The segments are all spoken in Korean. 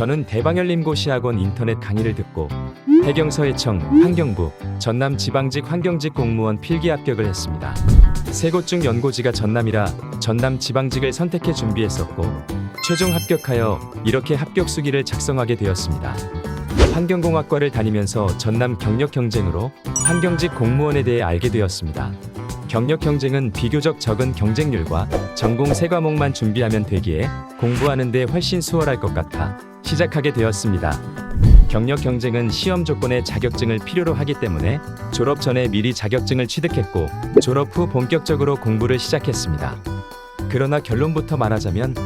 저는 대방열림고시학원 인터넷 강의를 듣고 해경서해청, 환경부, 전남지방직 환경직 공무원 필기 합격을 했습니다. 세 곳 중 연고지가 전남이라 전남지방직을 선택해 준비했었고 최종 합격하여 이렇게 합격수기를 작성하게 되었습니다. 환경공학과를 다니면서 전남 경력 경쟁으로 환경직 공무원에 대해 알게 되었습니다. 경력 경쟁은 비교적 적은 경쟁률과 전공 3과목만 준비하면 되기에 공부하는 데 훨씬 수월할 것 같아 시작하게 되었습니다. 경력 경쟁은 시험 조건에 자격증을 필요로 하기 때문에 졸업 전에 미리 자격증을 취득했고 졸업 후 본격적으로 공부를 시작했습니다. 그러나 결론부터 말하자면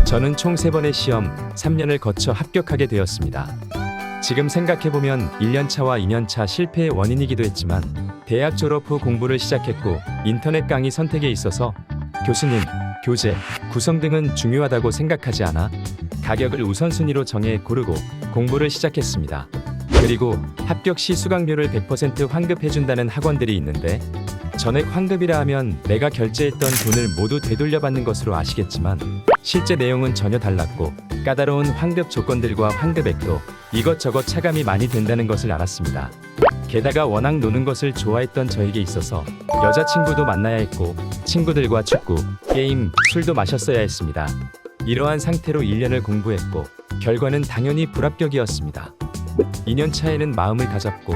저는 총 3번의 시험 3년을 거쳐 합격하게 되었습니다. 지금 생각해보면 1년차와 2년차 실패의 원인이기도 했지만 대학 졸업 후 공부를 시작했고 인터넷 강의 선택에 있어서 교수님, 교재, 구성 등은 중요하다고 생각하지 않아 가격을 우선순위로 정해 고르고 공부를 시작했습니다. 그리고 합격 시 수강료를 100% 환급해준다는 학원들이 있는데 전액 환급이라 하면 내가 결제했던 돈을 모두 되돌려받는 것으로 아시겠지만 실제 내용은 전혀 달랐고 까다로운 환급 조건들과 환급액도 이것저것 차감이 많이 된다는 것을 알았습니다. 게다가 워낙 노는 것을 좋아했던 저에게 있어서 여자친구도 만나야 했고 친구들과 축구, 게임, 술도 마셨어야 했습니다. 이러한 상태로 1년을 공부했고 결과는 당연히 불합격이었습니다. 2년 차에는 마음을 다잡고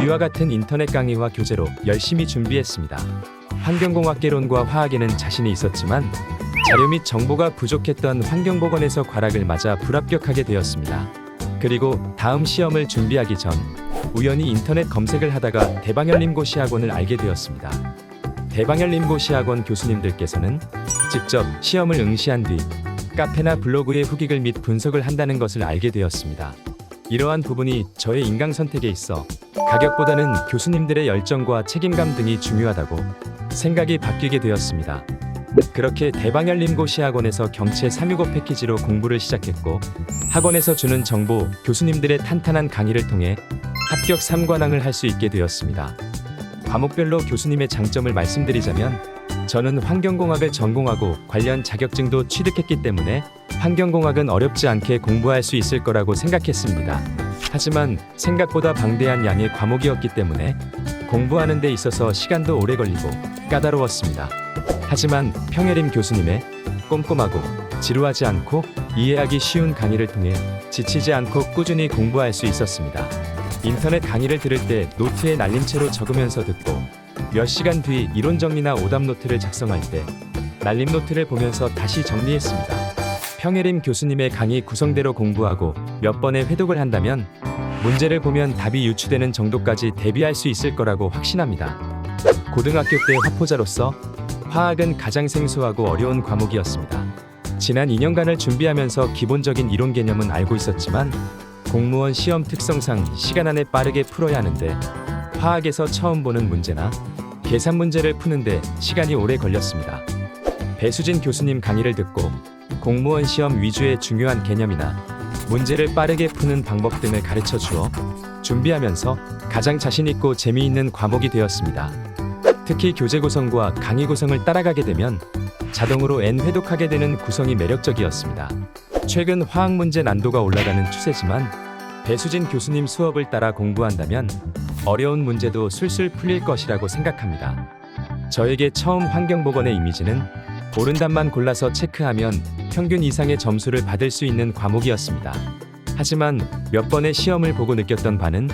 위와 같은 인터넷 강의와 교재로 열심히 준비했습니다. 환경공학개론과 화학에는 자신이 있었지만 자료 및 정보가 부족했던 환경보건에서 과락을 맞아 불합격하게 되었습니다. 그리고 다음 시험을 준비하기 전 우연히 인터넷 검색을 하다가 대방열림고시학원을 알게 되었습니다. 대방열림고시학원 교수님들께서는 직접 시험을 응시한 뒤 카페나 블로그에 후기글 및 분석을 한다는 것을 알게 되었습니다. 이러한 부분이 저의 인강 선택에 있어 가격보다는 교수님들의 열정과 책임감 등이 중요하다고 생각이 바뀌게 되었습니다. 그렇게 대방열림고시학원에서 경채 365 패키지로 공부를 시작했고 학원에서 주는 정보, 교수님들의 탄탄한 강의를 통해 합격 3관왕을 할 수 있게 되었습니다. 과목별로 교수님의 장점을 말씀드리자면 저는 환경공학을 전공하고 관련 자격증도 취득했기 때문에 환경공학은 어렵지 않게 공부할 수 있을 거라고 생각했습니다. 하지만 생각보다 방대한 양의 과목이었기 때문에 공부하는 데 있어서 시간도 오래 걸리고 까다로웠습니다. 하지만 평예림 교수님의 꼼꼼하고 지루하지 않고 이해하기 쉬운 강의를 통해 지치지 않고 꾸준히 공부할 수 있었습니다. 인터넷 강의를 들을 때 노트에 날림체로 적으면서 듣고 몇 시간 뒤 이론 정리나 오답 노트를 작성할 때 날림 노트를 보면서 다시 정리했습니다. 평예림 교수님의 강의 구성대로 공부하고 몇 번의 회독을 한다면 문제를 보면 답이 유추되는 정도까지 대비할 수 있을 거라고 확신합니다. 고등학교 때 화포자로서 화학은 가장 생소하고 어려운 과목이었습니다. 지난 2년간을 준비하면서 기본적인 이론 개념은 알고 있었지만 공무원 시험 특성상 시간 안에 빠르게 풀어야 하는데 화학에서 처음 보는 문제나 계산 문제를 푸는데 시간이 오래 걸렸습니다. 배수진 교수님 강의를 듣고 공무원 시험 위주의 중요한 개념이나 문제를 빠르게 푸는 방법 등을 가르쳐 주어 준비하면서 가장 자신있고 재미있는 과목이 되었습니다. 특히 교재 구성과 강의 구성을 따라가게 되면 자동으로 N 회독하게 되는 구성이 매력적이었습니다. 최근 화학 문제 난도가 올라가는 추세지만 배수진 교수님 수업을 따라 공부한다면 어려운 문제도 술술 풀릴 것이라고 생각합니다. 저에게 처음 환경보건의 이미지는 옳은 답만 골라서 체크하면 평균 이상의 점수를 받을 수 있는 과목이었습니다. 하지만 몇 번의 시험을 보고 느꼈던 바는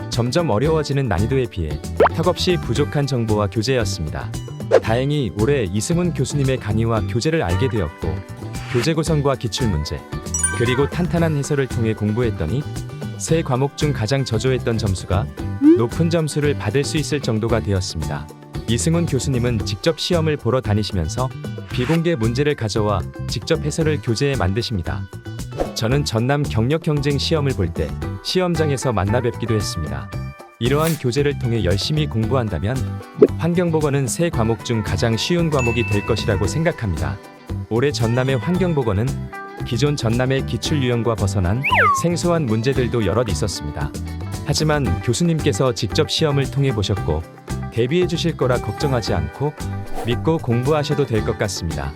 점점 어려워지는 난이도에 비해 턱없이 부족한 정보와 교재였습니다. 다행히 올해 이승훈 교수님의 강의와 교재를 알게 되었고 교재 구성과 기출문제 그리고 탄탄한 해설을 통해 공부했더니 세 과목 중 가장 저조했던 점수가 높은 점수를 받을 수 있을 정도가 되었습니다. 이승훈 교수님은 직접 시험을 보러 다니시면서 비공개 문제를 가져와 직접 해설을 교재에 만드십니다. 저는 전남 경력 경쟁 시험을 볼 때 시험장에서 만나 뵙기도 했습니다. 이러한 교재를 통해 열심히 공부한다면 환경보건은 세 과목 중 가장 쉬운 과목이 될 것이라고 생각합니다. 올해 전남의 환경보건은 기존 전남의 기출유형과 벗어난 생소한 문제들도 여럿 있었습니다. 하지만 교수님께서 직접 시험을 통해 보셨고 대비해 주실 거라 걱정하지 않고 믿고 공부하셔도 될 것 같습니다.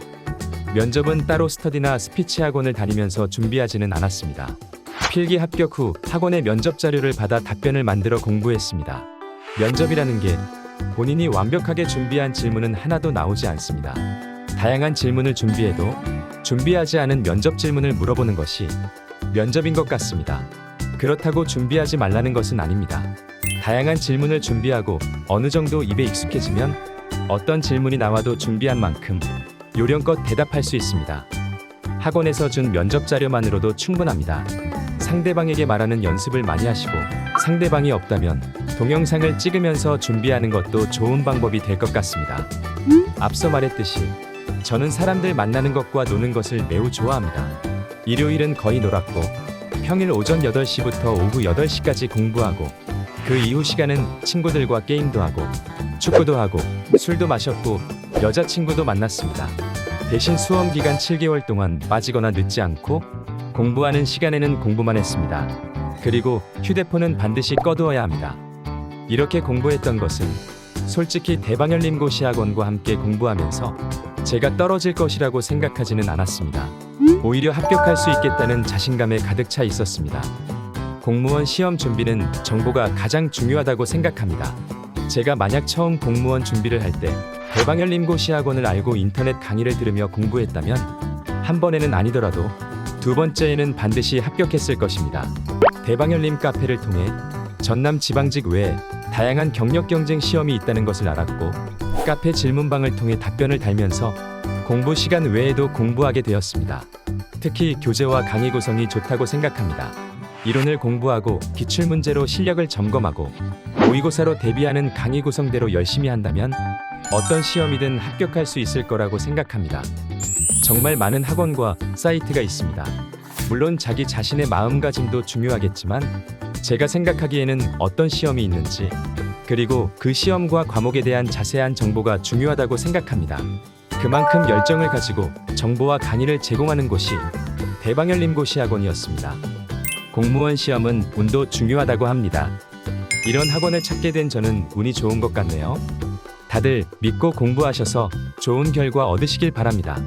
면접은 따로 스터디나 스피치 학원을 다니면서 준비하지는 않았습니다. 필기 합격 후 학원의 면접 자료를 받아 답변을 만들어 공부했습니다. 면접이라는 게 본인이 완벽하게 준비한 질문은 하나도 나오지 않습니다. 다양한 질문을 준비해도 준비하지 않은 면접 질문을 물어보는 것이 면접인 것 같습니다. 그렇다고 준비하지 말라는 것은 아닙니다. 다양한 질문을 준비하고 어느 정도 입에 익숙해지면 어떤 질문이 나와도 준비한 만큼 요령껏 대답할 수 있습니다. 학원에서 준 면접 자료만으로도 충분합니다. 상대방에게 말하는 연습을 많이 하시고 상대방이 없다면 동영상을 찍으면서 준비하는 것도 좋은 방법이 될 것 같습니다. 앞서 말했듯이 저는 사람들 만나는 것과 노는 것을 매우 좋아합니다. 일요일은 거의 놀았고 평일 오전 8시부터 오후 8시까지 공부하고 그 이후 시간은 친구들과 게임도 하고 축구도 하고 술도 마셨고 여자친구도 만났습니다. 대신 수험 기간 7개월 동안 빠지거나 늦지 않고 공부하는 시간에는 공부만 했습니다. 그리고 휴대폰은 반드시 꺼두어야 합니다. 이렇게 공부했던 것은 솔직히 대방열림고시학원과 함께 공부하면서 제가 떨어질 것이라고 생각하지는 않았습니다. 오히려 합격할 수 있겠다는 자신감에 가득 차 있었습니다. 공무원 시험 준비는 정보가 가장 중요하다고 생각합니다. 제가 만약 처음 공무원 준비를 할 때 대방열림고시학원을 알고 인터넷 강의를 들으며 공부했다면 한 번에는 아니더라도 두 번째에는 반드시 합격했을 것입니다. 대방열림 카페를 통해 전남 지방직 외에 다양한 경력 경쟁 시험이 있다는 것을 알았고 카페 질문방을 통해 답변을 달면서 공부 시간 외에도 공부하게 되었습니다. 특히 교재와 강의 구성이 좋다고 생각합니다. 이론을 공부하고 기출문제로 실력을 점검하고 모의고사로 대비하는 강의 구성대로 열심히 한다면 어떤 시험이든 합격할 수 있을 거라고 생각합니다. 정말 많은 학원과 사이트가 있습니다. 물론 자기 자신의 마음가짐도 중요하겠지만 제가 생각하기에는 어떤 시험이 있는지 그리고 그 시험과 과목에 대한 자세한 정보가 중요하다고 생각합니다. 그만큼 열정을 가지고 정보와 강의를 제공하는 곳이 대방열림고시학원이었습니다. 공무원 시험은 운도 중요하다고 합니다. 이런 학원을 찾게 된 저는 운이 좋은 것 같네요. 다들 믿고 공부하셔서 좋은 결과 얻으시길 바랍니다.